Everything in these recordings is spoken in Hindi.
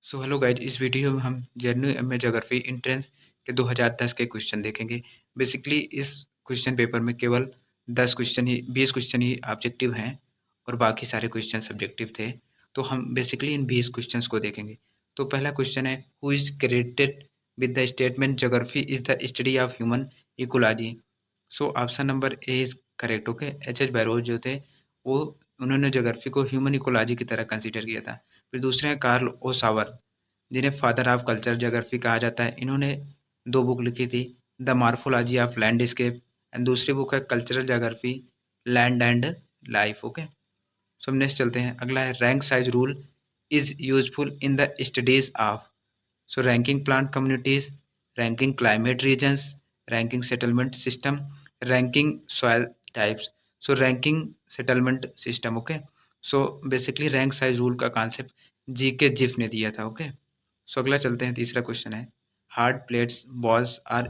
सो हेलो गाइज, इस वीडियो में हम जेएनयू ज्योग्राफी एंट्रेंस के 2010 के क्वेश्चन देखेंगे। बेसिकली इस क्वेश्चन पेपर में केवल 10 क्वेश्चन ही 20 क्वेश्चन ही ऑब्जेक्टिव हैं और बाकी सारे क्वेश्चन सब्जेक्टिव थे। तो हम बेसिकली इन 20 क्वेश्चंस को देखेंगे। तो पहला क्वेश्चन है, who is credited with the statement geography is the study of human ecology. So option number A is correct. Okay, H barrows जो थे वो उन्होंने ज्योग्राफी को ह्यूमन इकोलॉजी की तरह कंसिडर किया था। फिर दूसरे हैं कार्ल ओ सावर, जिन्हें फादर ऑफ कल्चर ज्योग्राफी कहा जाता है। इन्होंने 2 बुक लिखी थी, the morphology of landscape and दूसरी बुक है cultural geography, land and life. Okay, so next चलते हैं। अगला है, rank size rule is useful in the studies of. So ranking plant communities, ranking climate regions, ranking settlement system, ranking soil types. So ranking settlement system. Okay, so basically rank size rule का कॉन्सेप्ट जी के जिफ ने दिया था। ओके, सो अगला चलते हैं। तीसरा क्वेश्चन है, hard plates balls are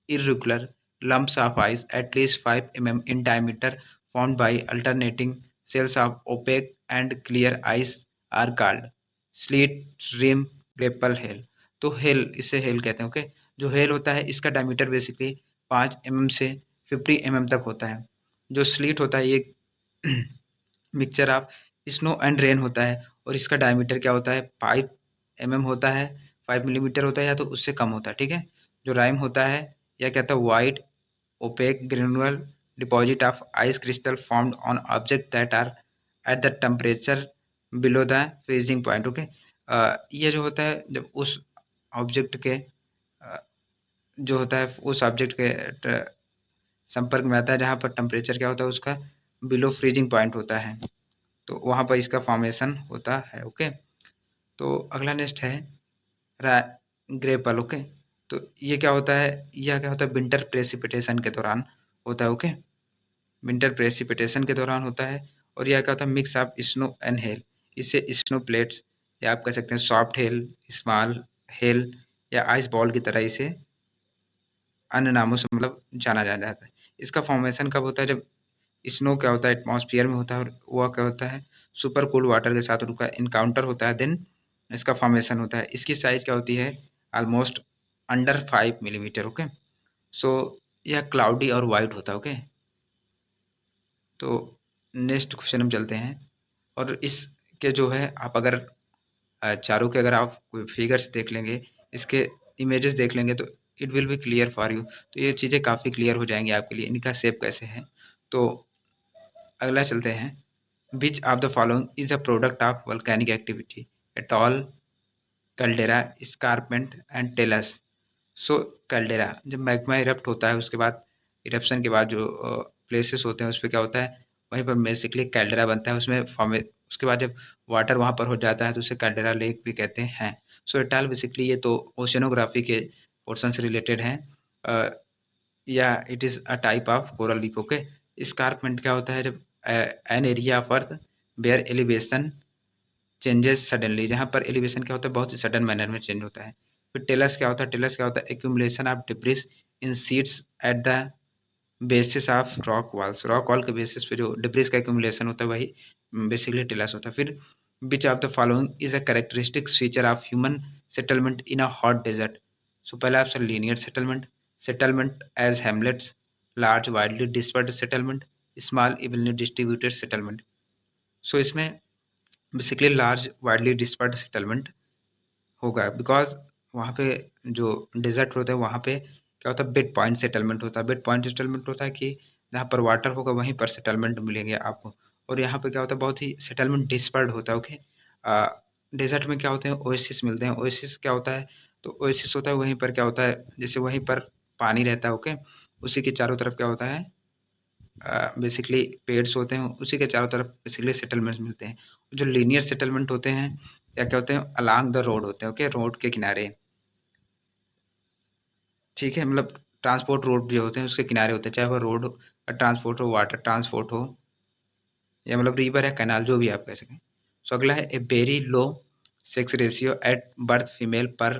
irregular lumps of ice at least 5 mm in diameter formed by alternating cells of opaque and clear ice are called sleet, rime, graupel, hail. तो हेल, इसे हेल कहते हैं। ओके, जो हेल होता है इसका डायमीटर बेसिकली 5 mm से 50 mm तक होता है। जो स्लीट होता है ये mixture of snow and rain होता है और इसका डायमीटर क्या होता है 5 mm होता है, 5 मिलीमीटर होता है या तो उससे कम होता है। ठीक है, जो राइम होता है या कहता है white opaque granular deposit of ice crystal formed on object that are at the temperature below the freezing point. Okay, ये जो होता है जब उस ऑब्जेक्ट के जो होता है उस ऑब्जेक्ट के संपर्क में आता है जहाँ पर टेम्परेचर क्या होता है उसका बिलो फ्रीजिंग पॉइंट होता है, तो वहाँ पर इसका फॉर्मेशन होता है। ओके, तो अगला नेक्स्ट है ग्रेपल। ओके, तो ये क्या होता है, यह क्या होता है विंटर प्रेसिपिटेशन के दौरान होता है। ओके, विंटर प्रेसिपिटेशन के दौरान होता है और यह क्या होता है mix of snow and hell. इसे स्नो प्लेट्स या आप कह सकते हैं सॉफ्ट हेल, स्मॉल हेल या आइस बॉल की तरह इसे अन्य नामों से मतलब जाना जाता है। इसका फॉर्मेशन कब होता है, जब स्नो क्या होता है एटमॉस्फेयर में होता है और वह क्या होता है सुपर कूल वाटर के साथ उनका इनकाउंटर होता है, देन इसका फॉर्मेशन होता है। इसकी साइज क्या होती है ऑलमोस्ट अंडर 5 मिलीमीटर। ओके, सो यह क्लाउडी और वाइट होता है। ओके, तो नेक्स्ट क्वेश्चन हम चलते हैं और इसके जो है आप अगर चारों के अगर आप कोई फिगर्स देख लेंगे, इसके इमेजेस देख लेंगे तो it will be clear for you. तो ये चीज़ें काफ़ी क्लियर हो जाएंगी आपके लिए, इनका शेप कैसे है। तो अगला चलते हैं, which of the following is a product of volcanic activity, atoll, caldera, escarpment and tells. So caldera, जब मैग्मा इरप्ट होता है उसके बाद इरप्शन के बाद जो प्लेसेस होते हैं उस पर क्या होता है वहीं पर बेसिकली कैल्डेरा बनता है, उसमें फॉर्मे उसके बाद जब वाटर वहाँ पर हो जाता है तो उसे कैल्डेरा लेक भी कहते हैं। सो एटॉल बेसिकली ये तो ओशियनोग्राफी के पोर्शन से रिलेटेड हैं, या it is a type of coral reef. Okay, escarpment क्या होता है, जब an area of earth where elevation changes suddenly, जहाँ पर एलिवेशन क्या होता है बहुत ही सडन मैनर में चेंज होता है। फिर टेलस क्या होता है, टेलस क्या होता है accumulation of debris in seats at the basis of rock walls, rock wall के बेसिस पे जो डिब्रिस का एक्यूमुलेशन होता है वही बेसिकली टेलस होता है। फिर which of the following is a characteristic feature of human settlement in a hot desert. So पहला option linear settlement, settlement as hamlets, large widely dispersed settlement, small evenly distributed settlement. So इसमें basically large widely dispersed settlement होगा, बिकॉज वहाँ पे जो डेजर्ट होता है वहाँ पे क्या होता है बेड पॉइंट सेटलमेंट होता है। बेड पॉइंट सेटलमेंट होता है कि जहाँ पर वाटर होगा वहीं पर सेटलमेंट मिलेंगे आपको, और यहाँ पे क्या होता है बहुत ही सेटलमेंट डिस्पर्ड होता है। ओके, डेजर्ट में क्या होते हैं ओएसिस मिलते हैं। ओएसिस क्या होता है, तो ओएसिस होता है वहीं पर क्या होता है जैसे वहीं पर पानी रहता है। ओके, उसी के चारों तरफ क्या होता है बेसिकली पेड्स होते हैं, उसी के चारों तरफ बेसिकली सेटलमेंट्स मिलते हैं। जो लीनियर सेटलमेंट होते हैं या क्या होते हैं अलोंग द रोड होते हैं। ओके, रोड के किनारे, ठीक है, मतलब ट्रांसपोर्ट रोड जो होते हैं उसके किनारे होते हैं, चाहे वो रोड ट्रांसपोर्ट हो, वाटर ट्रांसपोर्ट हो या मतलब रिवर या कैनाल जो भी आप कह सकें। सो अगला है, a very low sex ratio at birth female per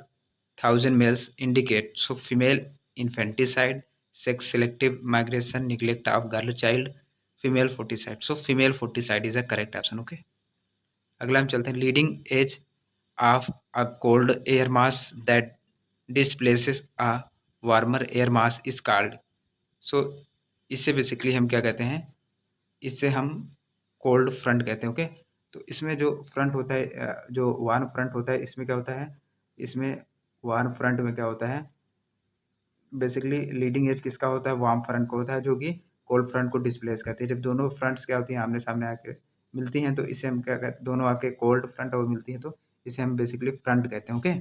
1000 males indicate. So female infanticide, sex selective migration, neglect of girl child, female foeticide. So female foeticide is a correct option. Okay, अगला हम चलते हैं, leading edge of a cold air mass that displaces a warmer air mass is called। सो इससे बेसिकली हम क्या कहते हैं, इससे हम कोल्ड फ्रंट कहते हैं। ओके, तो इसमें जो फ्रंट होता है जो वार्म फ्रंट होता है, इसमें क्या होता है, इसमें वार्म फ्रंट में क्या होता है, बेसिकली लीडिंग एज किसका होता है, वार्म फ्रंट को होता है, जो कि कोल्ड फ्रंट को डिस्प्लेस करती है। जब दोनों फ्रंट्स क्या होती हैं, आमने सामने आके मिलती हैं, तो इसे हम क्या कहते हैं, दोनों आके कोल्ड फ्रंट और मिलती हैं, तो इसे हम बेसिकली फ्रंट कहते हैं। ओके,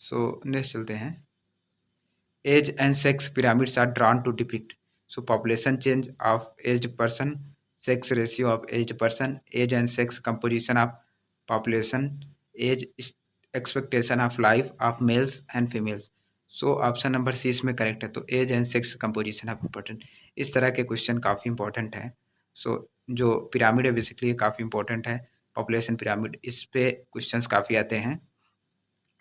सो नेक्स्ट चलते हैं। Age and sex pyramids are drawn to depict so population change of aged person, sex ratio of aged person, age and sex composition of population, age expectation of life of males and females। So option number C इसमें करेक्ट है। तो age and sex composition of important, इस तरह के क्वेश्चन काफ़ी इंपॉर्टेंट है। सो जो पिरामिड है बेसिकली काफ़ी इंपॉर्टेंट है, पॉपुलेशन पिरामिड, इस पे क्वेश्चंस काफ़ी आते हैं।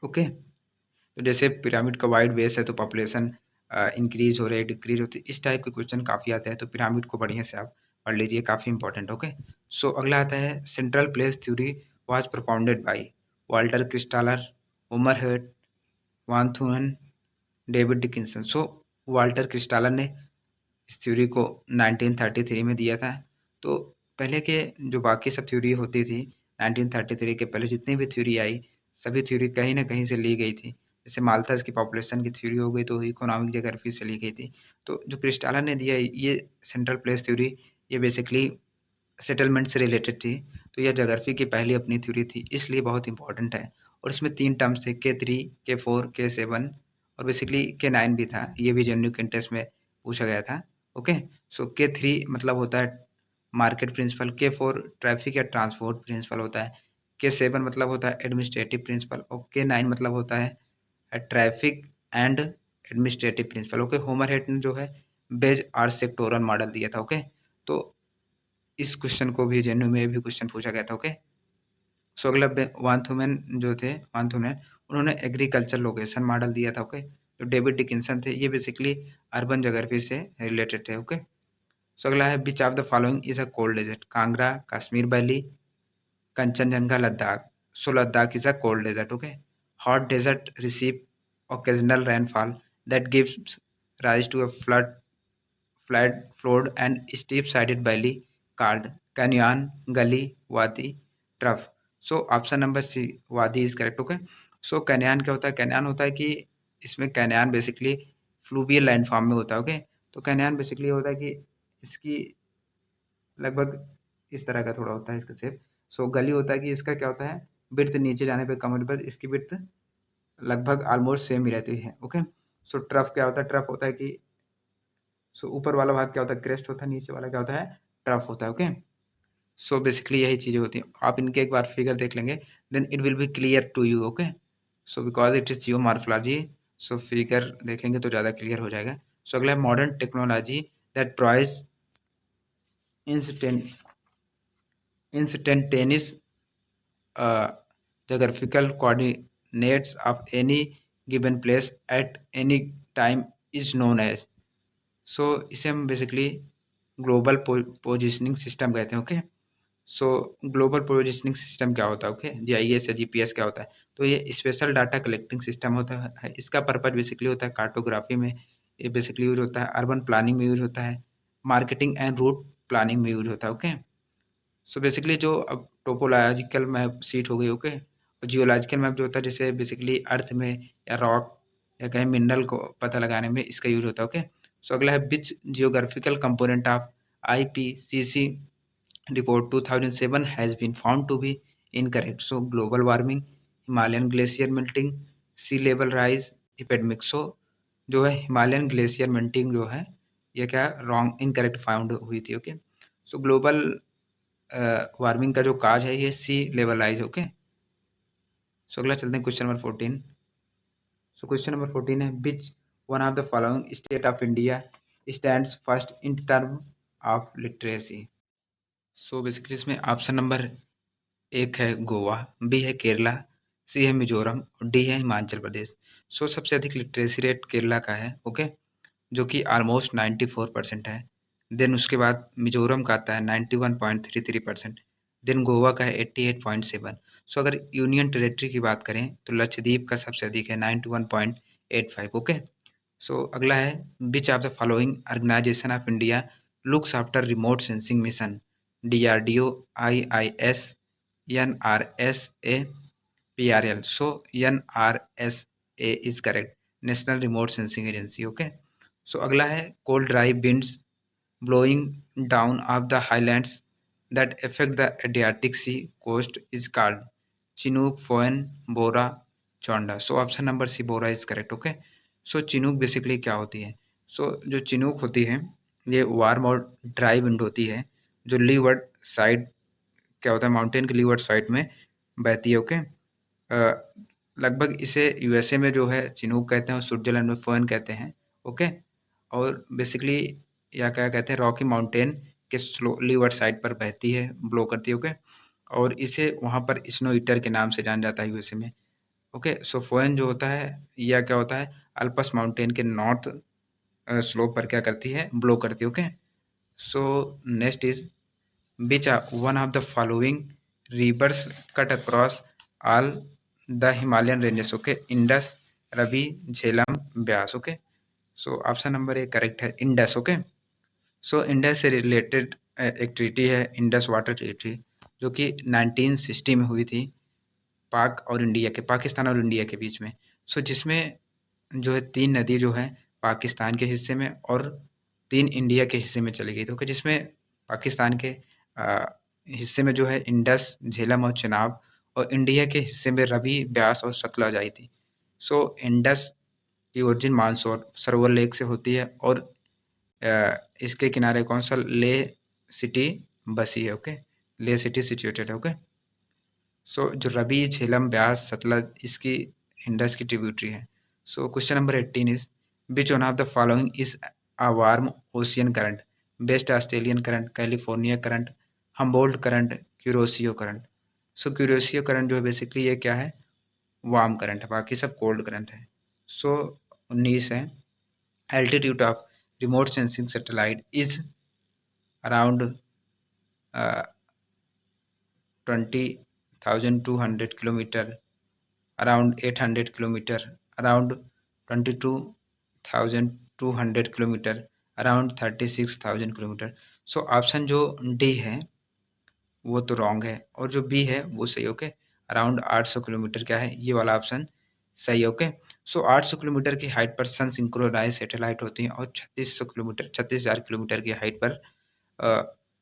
ओके, तो जैसे पिरामिड का वाइड बेस है तो पॉपुलेशन इंक्रीज हो रही है, डिक्रीज होती है, इस टाइप के क्वेश्चन काफ़ी आते हैं। तो पिरामिड को बढ़िया से आप पढ़ लीजिए, काफ़ी इंपॉर्टेंट। ओके, सो अगला आता है central place theory was propounded by Walter Christaller, Homer Hoyt, von Thunen, David Dickinson. So Walter Christaller ने इस थ्योरी को 1933 में दिया था। तो पहले के जो बाकी सब थ्योरी होती थी 1933 के पहले जितनी भी थ्योरी आई, सभी थ्योरी कहीं ना कहीं से ली गई थी। जैसे माल्थस की पॉपुलेशन की थ्योरी हो गई तो इकोनॉमिक ज्योग्राफी से ली गई थी। तो जो क्रिस्टालर ने दिया ये सेंट्रल प्लेस थ्योरी, ये बेसिकली सेटलमेंट से रिलेटेड थी। तो यह ज्योग्राफी की पहली अपनी थ्योरी थी, इसलिए बहुत इंपॉर्टेंट है। और इसमें 3 टर्म्स थे, K3, K4, K7 और बेसिकली K9 भी था। ये भी जेन्यू के टेस्ट में पूछा गया था। ओके, सो K3 मतलब होता है मार्केट प्रिंसिपल, K4 ट्रैफिक या ट्रांसपोर्ट प्रिंसिपल होता है, K7 मतलब होता है एडमिनिस्ट्रेटिव प्रिंसिपल और K9 मतलब होता है traffic and administrative principle. Okay, Homer Hoyt ने जो है बेज आर सेक्टोरल मॉडल दिया था। ओके, तो इस क्वेश्चन को भी जेन्यू में भी क्वेश्चन पूछा गया था। ओके, सो अगला वांथुमैन जो थे, वांथुमैन उन्होंने एग्रीकल्चर लोकेशन मॉडल दिया था। ओके, जो डेविड डिकिंसन थे ये बेसिकली अर्बन ज्योग्राफी से रिलेटेड थे। ओके, सो अगला है which of the following is a cold desert, Kangra, Kashmir valley, Kanchenjunga, Ladakh. So Ladakh is a cold desert. Okay, hot desert receive occasional rainfall that gives rise to a flat floored and steep sided valley called canyon, gully, wadi, trough। So option number C wadi is correct. Okay, so canyon क्या होता है, कैनयान होता है कि इसमें कैनयान बेसिकली फ्लूवियल लैंडफॉर्म में होता है। ओके, तो कैनयान बेसिकली होता है कि इसकी लगभग इस तरह का थोड़ा होता है इसका शेप। सो गली होता है कि इसका क्या होता है, विड्थ नीचे जाने पे कम होने पर इसकी विड्थ लगभग ऑलमोस्ट सेम ही रहती है। ओके, सो ट्रफ क्या होता है, ट्रफ होता है कि सो ऊपर वाला भाग क्या होता है, क्रेस्ट होता है, नीचे वाला क्या होता है, ट्रफ होता है। ओके, सो बेसिकली यही चीज़ें होती हैं। आप इनके एक बार फिगर देख लेंगे, then it will be clear to you. Okay, so because it is geomorphology, so figure देखेंगे तो ज़्यादा क्लियर हो जाएगा। सो अगला है modern technology that provides instantaneous geographical coordinates of any given place at any time is known as। सो इसे हम बेसिकली ग्लोबल पोजिशनिंग सिस्टम कहते हैं। ओके, सो ग्लोबल पोजिशनिंग सिस्टम क्या होता है, ओके, जीआईएस या जीपीएस क्या होता है, तो ये स्पेशल डाटा कलेक्टिंग सिस्टम होता है। इसका पर्पज बेसिकली होता है कार्टोग्राफी में, ये बेसिकली यूज होता है, अर्बन प्लानिंग में यूज होता है, मार्केटिंग एंड रूट प्लानिंग में यूज होता है। ओके, सो बेसिकली जो अब टोपोलॉजिकल मैप सीट हो गई। ओके, और जियोलॉजिकल मैप जो होता है जैसे बेसिकली अर्थ में या रॉक या कहीं मिनरल को पता लगाने में इसका यूज होता है। ओके, सो अगला है which geographical component of IPCC report 2007 has been found to be incorrect. So global warming, Himalayan glacier melting, sea level rise, epidemic. So जो है हिमालयन ग्लेशियर मेल्टिंग जो है ये क्या रॉन्ग इनकरेक्ट फाउंड हुई थी। ओके, सो ग्लोबल वार्मिंग का जो काज है ये सी लेवल राइज। ओके, सो अगला चलते हैं question number 14। So question number 14 है which one of the following state of India stands first in term of literacy. So basically इसमें ऑप्शन नंबर एक है गोवा, बी है केरला, सी है मिजोरम और डी है हिमाचल प्रदेश। सो सबसे अधिक लिटरेसी रेट केरला का है। ओके, जो कि ऑलमोस्ट 94% है। देन उसके बाद मिजोरम का आता है 91.33%। देन गोवा का है 88.7। सो अगर यूनियन टेरिटरी की बात करें तो लक्षद्वीप का सबसे अधिक है 91.85। ओके। सो अगला है which of the following organisation of India looks after remote sensing mission? DRDO, IIS, NRSA, PRL. So NRSA is correct, national remote sensing agency. Okay. So अगला है cold dry winds blowing down of the highlands that affect the Adriatic Sea coast is called Chinook, Fohn, Bora, Chonda. So option number C Bora is correct. Okay. So chinook basically क्या होती है? सो जो चिनूक होती है ये वार्म और ड्राई विंड होती है जो लीवर्ड साइड क्या होता है माउंटेन के लीवर्ड साइड में बहती है। ओके। लगभग इसे यूएसए में जो है चिनूक कहते हैं और स्विट्जरलैंड में फोन कहते हैं। ओके। और बेसिकली या क्या कहते हैं रॉकी माउंटेन के स्लो लीवर्ड साइड पर बहती है, ब्लो करती है। ओके। और इसे वहाँ पर स्नो ईटर के नाम से जाना जाता है यूएसए में। ओके। सो फोन जो होता है या क्या होता है अल्पस माउंटेन के नॉर्थ स्लोप पर क्या करती है ब्लो करती है। Okay. So next is which are one of the following rivers cut across all the Himalayan ranges? Okay, Indus, Ravi, Jhelum, Beas. Okay, so option number A correct है इंडस। ओके। सो इंडस से रिलेटेड एक ट्रीटी है इंडस वाटर ट्रीटी जो कि 1960 में हुई थी पाक और इंडिया के पाकिस्तान और इंडिया के बीच में। सो जिसमें जो है 3 नदी जो है पाकिस्तान के हिस्से में और 3 इंडिया के हिस्से में चली गई थी। ओके। जिसमें पाकिस्तान के हिस्से में जो है इंडस, झेलम और चेनाब और इंडिया के हिस्से में रवि, ब्यास और सतलज आई थी। सो इंडस की ओरिजिन मानसोर सरोवर लेक से होती है और इसके किनारे कौन सा लेह सिटी बसी है। ओके। लेह सिटी सिचुएटेड है। ओके। सो जो रवि, झेलम, ब्यास, सतलज इसकी इंडस की ट्रिब्यूटरी है। So question number 18 is which one of the following is a warm ocean current? Best Australian current, California current, Humboldt current, Kuroshio current. So Kuroshio current जो है बेसिकली ये क्या है वार्म करंट है, बाकी सब कोल्ड करंट है। सो 19 है altitude of remote sensing satellite is around 20,200 kilometre, around 800 kilometer, around 22,200 kilometre, around 36,000 kilometre. So option जो डी है वो तो रॉन्ग है और जो बी है वो सही। ओके। अराउंड 800 किलोमीटर क्या है ये वाला ऑप्शन सही है। ओके। सो 800 किलोमीटर की हाइट पर सन सिंक्रोनाइज सैटेलाइट होती हैं और 36,000 किलोमीटर की हाइट पर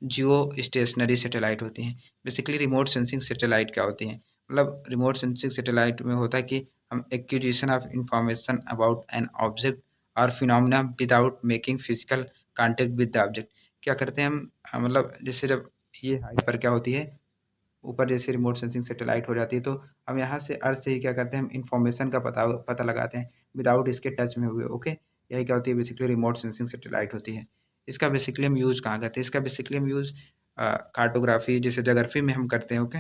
जियो स्टेशनरी सैटेलाइट होती हैं। बेसिकली रिमोट सेंसिंग सैटेलाइट क्या होती हैं? मतलब रिमोट सेंसिंग सैटेलाइट में होता है कि हम acquisition of information about an object और phenomena without making physical contact with the object. क्या करते हैं हम मतलब जैसे जब ये हाइट पर क्या होती है ऊपर जैसे रिमोट सेंसिंग सैटेलाइट हो जाती है तो हम यहाँ से अर्थ से ही क्या करते हैं हम इंफॉर्मेशन का पता लगाते हैं विदाउट इसके टच में हुए। ओके। यही क्या होती है बेसिकली रिमोट सेंसिंग सैटेलाइट होती है। इसका बेसिकली हम यूज़ कहाँ करते हैं? इसका बेसिकली हम यूज़ कार्टोग्राफी जैसे जोग्राफी में हम करते हैं। ओके।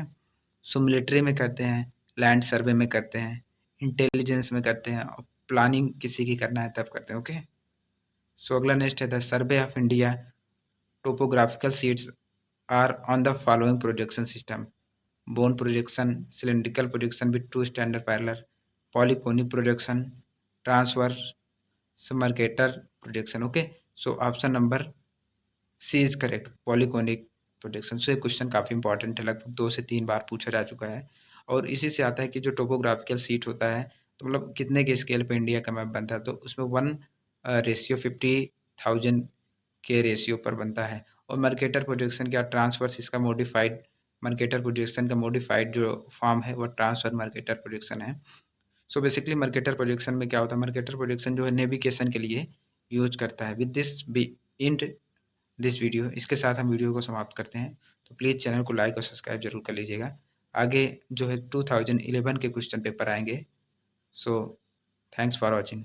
सो मिलिट्री में करते हैं, लैंड सर्वे में करते हैं, इंटेलिजेंस में करते हैं और प्लानिंग किसी की करना है तब करते हैं। ओके। सो अगला नेक्स्ट है the survey of India topographical sheets are on the following projection system: bone projection, cylindrical projection with two standard parallel, polyconic projection, transverse Mercator projection. Okay, so option number C is correct, polyconic projection. So ये क्वेश्चन काफ़ी इंपॉर्टेंट है, लगभग 2 से 3 बार पूछा जा चुका है और इसी से आता है कि जो टोपोग्राफिकल सीट होता है तो मतलब कितने के स्केल पे इंडिया का मैप बनता है तो उसमें 1:50,000 के रेशियो पर बनता है। और मर्केटर प्रोजेक्शन क्या ट्रांसवर्स इसका मॉडिफाइड मर्केटर प्रोजेक्शन का मॉडिफाइड जो फॉर्म है वो ट्रांसफर मर्केटर प्रोजेक्शन है। सो बेसिकली मर्केटर प्रोजेक्शन में क्या होता है मर्केटर प्रोजेक्शन जो है नेविगेशन के लिए यूज करता है। With this we end this video, इसके साथ हम वीडियो को समाप्त करते हैं। तो प्लीज़ चैनल को लाइक और सब्सक्राइब जरूर कर लीजिएगा। आगे जो है 2011 के क्वेश्चन पेपर आएंगे। So thanks for watching.